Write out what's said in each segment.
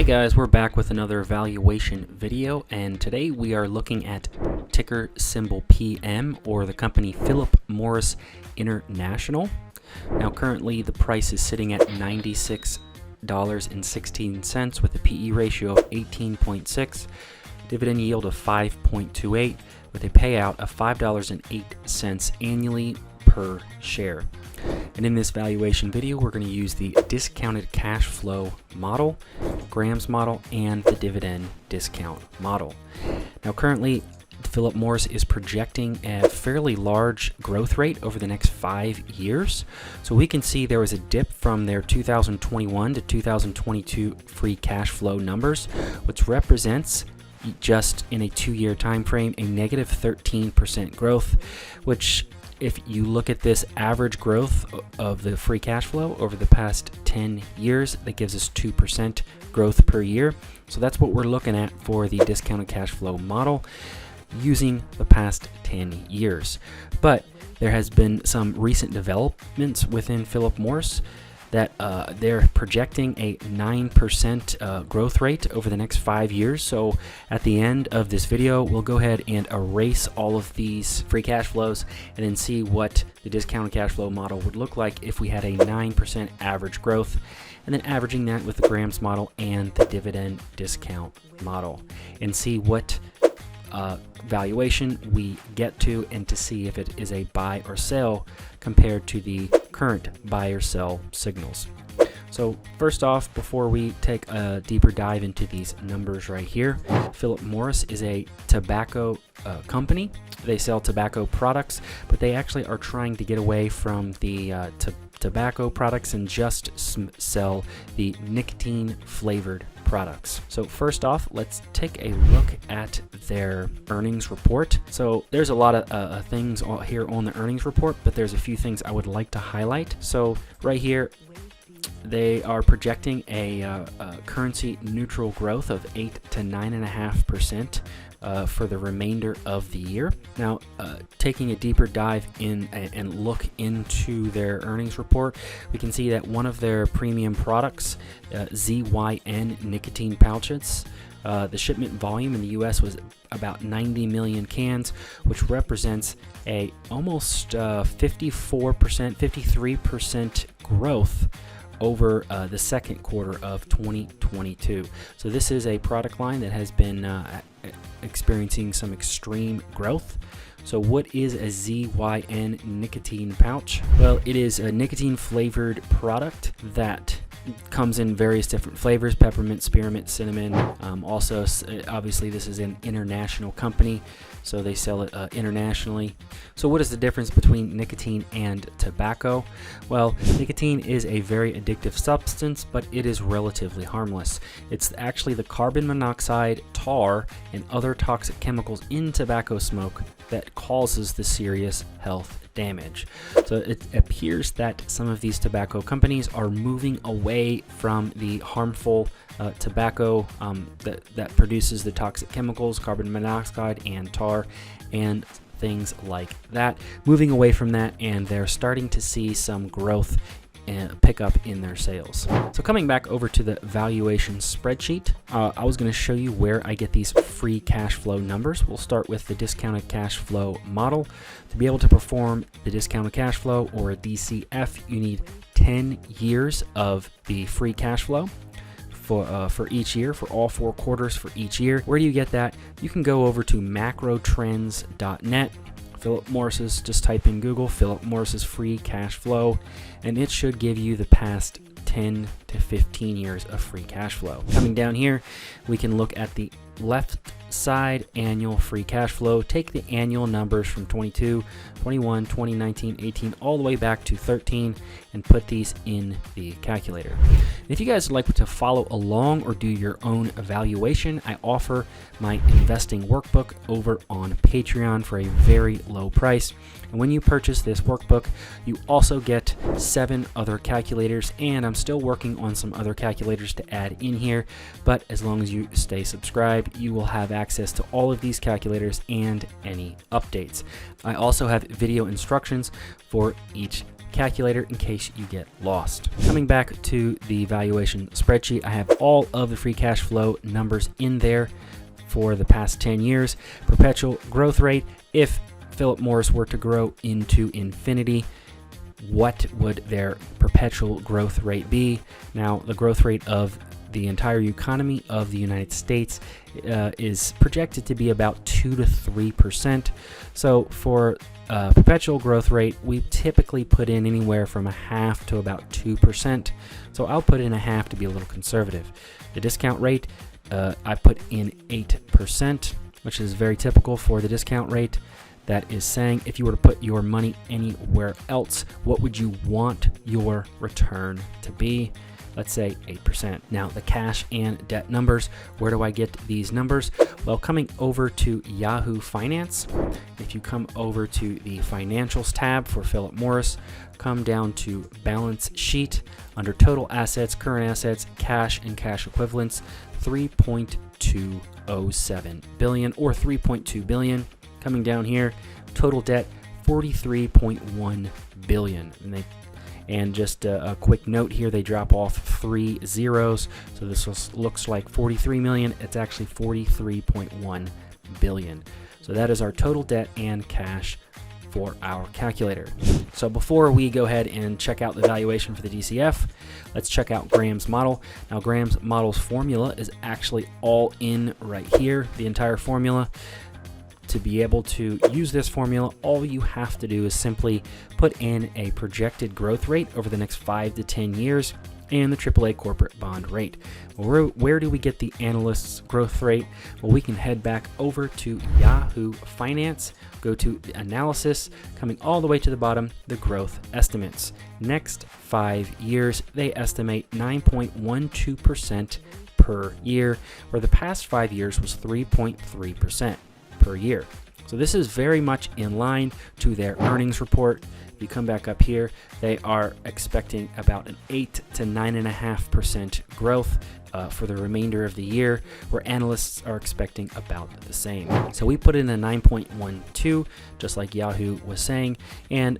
guys, we're back with another valuation video, and today we are looking at ticker symbol PM, or the company Philip Morris International. Now currently the price is sitting at $96.16 with a PE ratio of 18.6, dividend yield of 5.28 with a payout of $5.08 annually per share. And in this valuation video, we're going to use the discounted cash flow model, Graham's model, and the dividend discount model. Now currently, Philip Morris is projecting a fairly large growth rate over the next 5 years. So we can see there was a dip from their 2021 to 2022 free cash flow numbers, which represents just in a 2-year time frame a negative 13% growth, which if you look at this average growth of the free cash flow over the past 10 years, that gives us 2% growth per year. So that's what we're looking at for the discounted cash flow model using the past 10 years. But there has been some recent developments within Philip Morris that they're projecting a 9% growth rate over the next 5 years. So at the end of this video, we'll go ahead and erase all of these free cash flows and then see what the discounted cash flow model would look like if we had a 9% average growth, and then averaging that with the Graham's model and the dividend discount model, and see what valuation we get to, and to see if it is a buy or sell compared to the current buy or sell signals. So first off, before we take a deeper dive into these numbers right here, Philip Morris is a tobacco company. They sell tobacco products, but they actually are trying to get away from the tobacco products and just sell the nicotine flavored products. So first off, let's take a look at their earnings report. So there's a lot of things here on the earnings report, but there's a few things I would like to highlight. So right here, they are projecting a currency neutral growth of 8 to 9.5% for the remainder of the year. Now, taking a deeper dive in and look into their earnings report, we can see that one of their premium products, ZYN nicotine pouches, the shipment volume in the US was about 90 million cans, which represents a almost 53% growth over the second quarter of 2022. So this is a product line that has been experiencing some extreme growth. So what is a ZYN nicotine pouch? Well, it is a nicotine flavored product that comes in various different flavors: peppermint, spearmint, cinnamon. Also, obviously this is an international company, so they sell it internationally. So what is the difference between nicotine and tobacco? Well, nicotine is a very addictive substance, but it is relatively harmless. It's actually the carbon monoxide, tar, and other toxic chemicals in tobacco smoke that causes the serious health damage. So it appears that some of these tobacco companies are moving away from the harmful tobacco that produces the toxic chemicals, carbon monoxide and tar, and things like that, moving away from that, and they're starting to see some growth and pick up in their sales. So coming back over to the valuation spreadsheet, I was going to show you where I get these free cash flow numbers. We'll start with the discounted cash flow model. To be able to perform the discounted cash flow, or a DCF, you need 10 years of the free cash flow for each year, for all 4 quarters for each year. Where do you get that? You can go over to macrotrends.net. Philip Morris's, just type in Google Philip Morris's free cash flow, and it should give you the past 10 to 15 years of free cash flow. Coming down here, we can look at the left side, annual free cash flow. Take the annual numbers from 22, 21, 2019, 18, all the way back to 13, and put these in the calculator. And if you guys would like to follow along or do your own evaluation, I offer my investing workbook over on Patreon for a very low price. And when you purchase this workbook, you also get 7 other calculators, and I'm still working on some other calculators to add in here, but as long as you stay subscribed, you will have access to all of these calculators and any updates. I also have video instructions for each calculator in case you get lost. Coming back to the valuation spreadsheet, I have all of the free cash flow numbers in there for the past 10 years. Perpetual growth rate, if Philip Morris were to grow into infinity, what would their perpetual growth rate be? Now, the growth rate of the entire economy of the United States is projected to be about 2 to 3%. So for perpetual growth rate, we typically put in anywhere from 0.5 to about 2%. So I'll put in 0.5 to be a little conservative. The discount rate, I put in 8%, which is very typical for the discount rate. That is saying if you were to put your money anywhere else, what would you want your return to be? Let's say 8%. Now, the cash and debt numbers, where do I get these numbers? Well, coming over to Yahoo Finance, if you come over to the Financials tab for Philip Morris, come down to Balance Sheet, under Total Assets, Current Assets, Cash and Cash Equivalents, $3.207 billion or $3.2 billion. Coming down here, total debt, $43.1 billion. And just a quick note here, they drop off 3 zeros. So this looks like 43 million. It's actually 43.1 billion. So that is our total debt and cash for our calculator. So before we go ahead and check out the valuation for the DCF, let's check out Graham's model. Now, Graham's model's formula is actually all in right here, the entire formula. To be able to use this formula, all you have to do is simply put in a projected growth rate over the next 5 to 10 years and the AAA corporate bond rate. Well, where do we get the Analysts growth rate? Well, we can head back over to Yahoo Finance, go to the Analysis, coming all the way to the bottom, the growth estimates. Next 5 years, they estimate 9.12% per year, where the past 5 years was 3.3%. per year. So this is very much in line to their earnings report. If you come back up here, they are expecting about an 8 to 9.5% growth for the remainder of the year, where analysts are expecting about the same. So we put in a 9.12, just like Yahoo was saying, and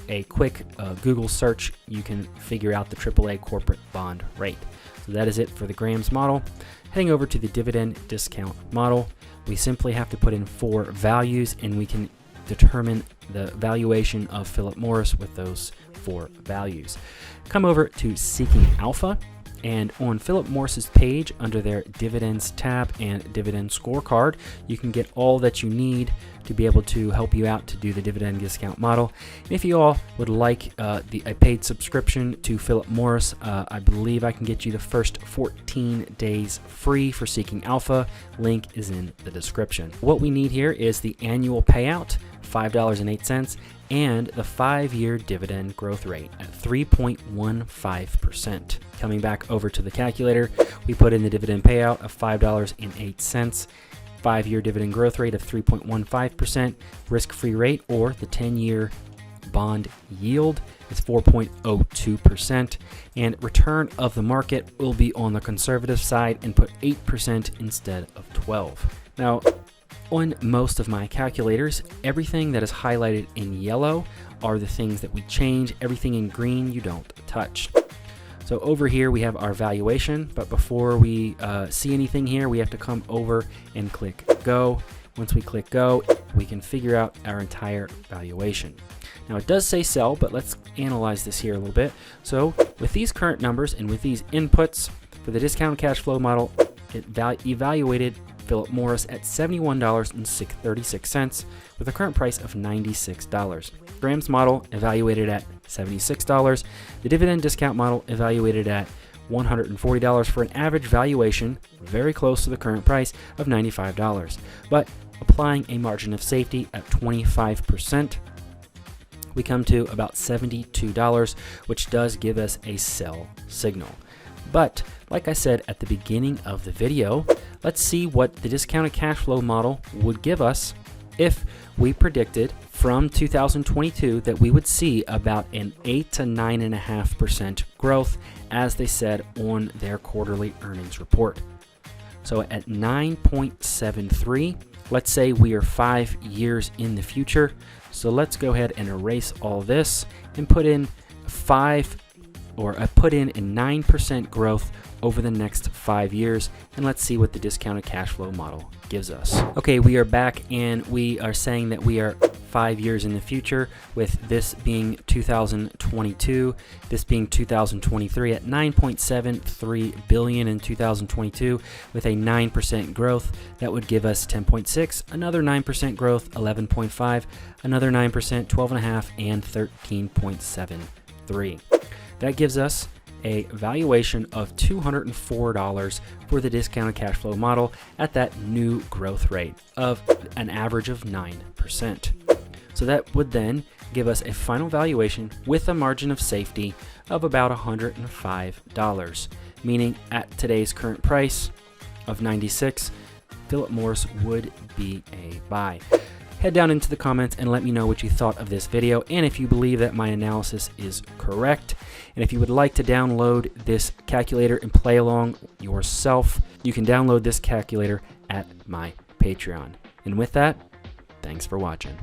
a quick Google search, you can figure out the AAA corporate bond rate. So that is it for the Graham's model. Heading over to the dividend discount model, we simply have to put in 4 values and we can determine the valuation of Philip Morris with those 4 values. Come over to Seeking Alpha, and on Philip Morris's page under their dividends tab and dividend scorecard, you can get all that you need to be able to help you out to do the dividend discount model. And if you all would like a paid subscription to Philip Morris, I believe I can get you the first 14 days free for Seeking Alpha. Link is in the description. What we need here is the annual payout, $5.08, and the 5-year dividend growth rate at 3.15%. Coming back over to the calculator, we put in the dividend payout of $5.08, 5-year dividend growth rate of 3.15%, risk-free rate, or the 10-year bond yield is 4.02%, and return of the market will be on the conservative side and put 8% instead of 12%. Now, on most of my calculators, everything that is highlighted in yellow are the things that we change. Everything in green you don't touch. So over here we have our valuation, but before we see anything here, we have to come over and click go. Once we click go, we can figure out our entire valuation. Now it does say sell, but let's analyze this here a little bit. So with these current numbers and with these inputs for the discounted cash flow model, it evaluated Philip Morris at $71.36 with a current price of $96. Graham's model evaluated at $76. The dividend discount model evaluated at $140 for an average valuation very close to the current price of $95. But applying a margin of safety at 25%, we come to about $72, which does give us a sell signal. But like I said at the beginning of the video, let's see what the discounted cash flow model would give us if we predicted from 2022 that we would see about an 8 to 9.5% growth, as they said on their quarterly earnings report. So at 9.73, let's say we are 5 years in the future. So let's go ahead and erase all this and put in put in a 9% growth over the next 5 years, and let's see what the discounted cash flow model gives us. Okay, we are back, and we are saying that we are 5 years in the future, with this being 2022, this being 2023 at 9.73 billion in 2022 with a 9% growth. That would give us 10.6, another 9% growth, 11.5, another 9%, 12.5, and 13.73. That gives us a valuation of $204 for the discounted cash flow model at that new growth rate of an average of 9%. So that would then give us a final valuation with a margin of safety of about $105, meaning at today's current price of $96, Philip Morris would be a buy. Head down into the comments and let me know what you thought of this video, and if you believe that my analysis is correct. And if you would like to download this calculator and play along yourself, you can download this calculator at my Patreon. And with that, thanks for watching.